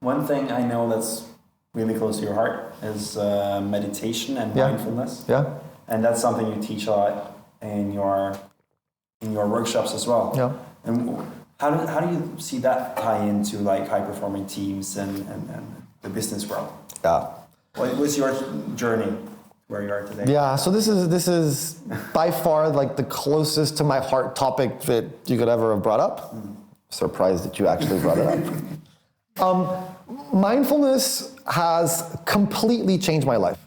One thing I know that's really close to your heart is meditation and mindfulness. Yeah. And that's something you teach a lot in your workshops as well. Yeah. And how do you see that tie into like high performing teams and the business world? Yeah. What was your journey where you are today? Yeah, so this is by far like the closest to my heart topic that you could ever have brought up. Surprised that you actually brought it up. Mindfulness has completely changed my life.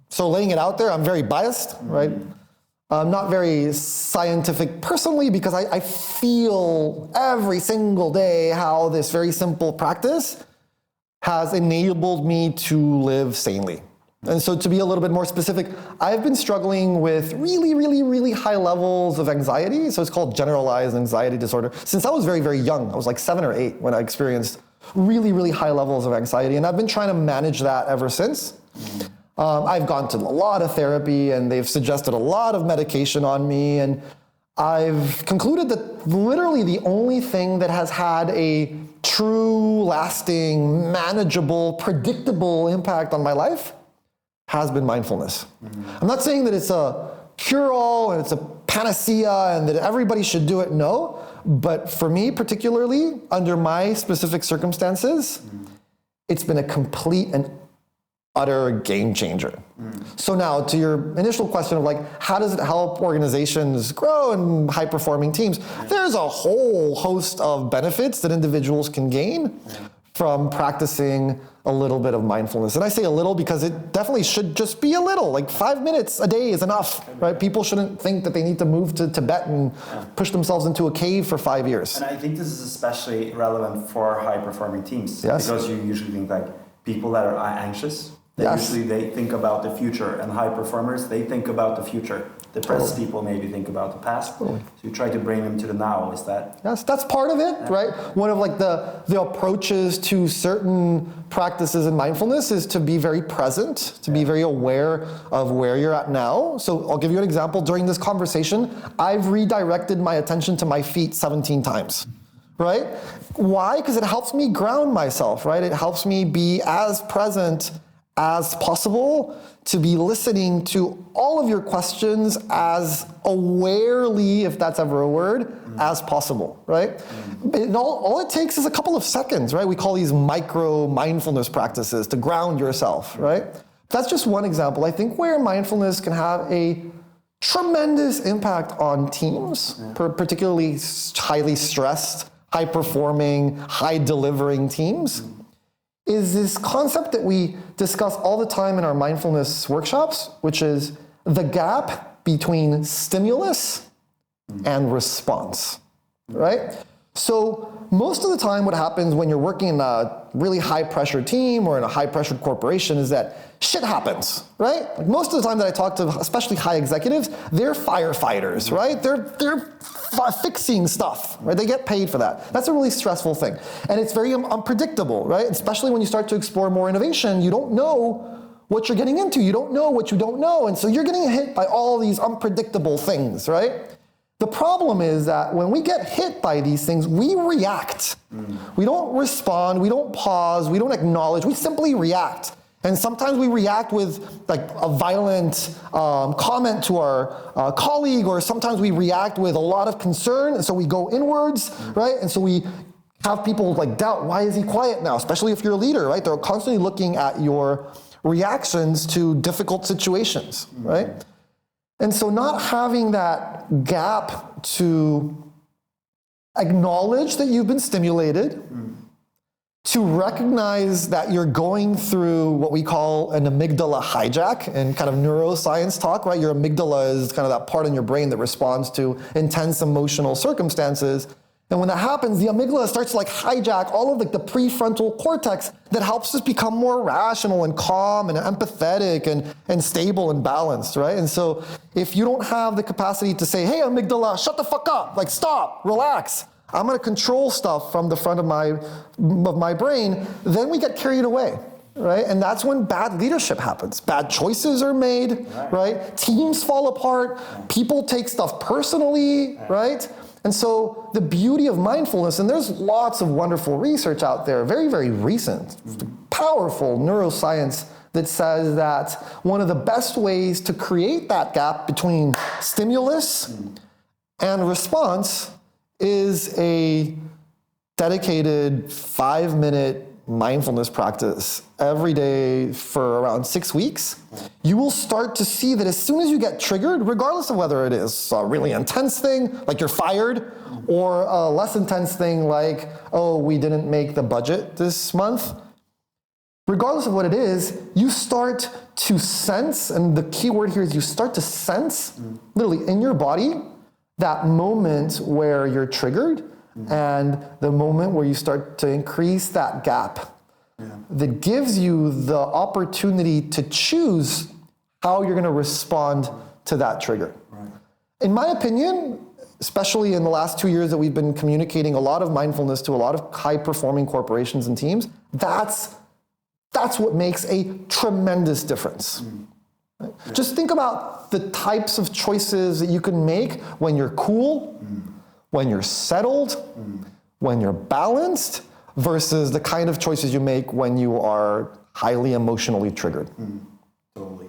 So laying it out there, I'm very biased, right? I'm not very scientific personally because I feel every single day how this very simple practice has enabled me to live sanely. And so to be a little bit more specific, I've been struggling with really, really, really high levels of anxiety. So it's called generalized anxiety disorder. Since I was very, very young, I was like 7 or 8 when I experienced really, really high levels of anxiety. And I've been trying to manage that ever since. I've gone to a lot of therapy and they've suggested a lot of medication on me. And I've concluded that literally the only thing that has had a true, lasting, manageable, predictable impact on my life has been mindfulness. I'm not saying that it's a cure-all and it's a panacea and that everybody should do it, no. But for me particularly, under my specific circumstances, it's been a complete and utter game changer. So now to your initial question of like, how does it help organizations grow and high performing teams? There's a whole host of benefits that individuals can gain from practicing a little bit of mindfulness. And I say a little because it definitely should just be a little, like 5 minutes a day is enough, right? People shouldn't think that they need to move to Tibet and push themselves into a cave for 5 years. And I think this is especially relevant for high performing teams. Yes. Because you usually think like people that are anxious, usually they think about the future, and high performers, they think about the future. Depressed people maybe think about the past. So you try to bring them to the now, is that? Yes, that's part of it, right? One of like the approaches to certain practices in mindfulness is to be very present, to be very aware of where you're at now. So I'll give you an example. During this conversation, I've redirected my attention to my feet 17 times. Right? Why? Because it helps me ground myself, right? It helps me be as present as possible, to be listening to all of your questions as awarely, if that's ever a word, as possible, right? All it takes is a couple of seconds, right? We call these micro mindfulness practices to ground yourself, right? That's just one example. I think where mindfulness can have a tremendous impact on teams, particularly highly stressed, high performing, high delivering teams, is this concept that we discuss all the time in our mindfulness workshops, which is the gap between stimulus and response, right? So most of the time what happens when you're working in a really high pressure team or in a high pressure corporation is that shit happens, right? Like most of the time that I talk to, especially high executives, they're firefighters, right? They're fixing stuff, right? They get paid for that. That's a really stressful thing. And it's very unpredictable, right? Especially when you start to explore more innovation, you don't know what you're getting into. You don't know what you don't know. And so you're getting hit by all these unpredictable things, right? The problem is that when we get hit by these things, we react. We don't respond, we don't pause, we don't acknowledge, we simply react. And sometimes we react with like a violent comment to our colleague, or sometimes we react with a lot of concern, and so we go inwards, right? And so we have people like doubt, why is he quiet now? Especially if you're a leader, right? They're constantly looking at your reactions to difficult situations, right? And so not having that gap to acknowledge that you've been stimulated, to recognize that you're going through what we call an amygdala hijack in kind of neuroscience talk, right? Your amygdala is kind of that part in your brain that responds to intense emotional circumstances. And when that happens, the amygdala starts to like hijack all of like the prefrontal cortex that helps us become more rational and calm and empathetic and stable and balanced, right? And so if you don't have the capacity to say, hey, amygdala, shut the fuck up, like stop, relax, I'm gonna control stuff from the front of my brain, then we get carried away, right? And that's when bad leadership happens. Bad choices are made, right? Teams fall apart, people take stuff personally, right? And so the beauty of mindfulness, and there's lots of wonderful research out there, very, very recent, powerful neuroscience that says that one of the best ways to create that gap between stimulus and response is a dedicated 5-minute mindfulness practice every day for around 6 weeks. You will start to see that as soon as you get triggered, regardless of whether it is a really intense thing, like you're fired, or a less intense thing like, oh, we didn't make the budget this month, regardless of what it is, you start to sense, and the key word here is you start to sense, literally in your body, that moment where you're triggered, and the moment where you start to increase that gap that gives you the opportunity to choose how you're going to respond to that trigger. Right. In my opinion, especially in the last 2 years that we've been communicating a lot of mindfulness to a lot of high-performing corporations and teams, that's what makes a tremendous difference. Right? Just think about the types of choices that you can make when you're cool, when you're settled, when you're balanced, versus the kind of choices you make when you are highly emotionally triggered. Totally.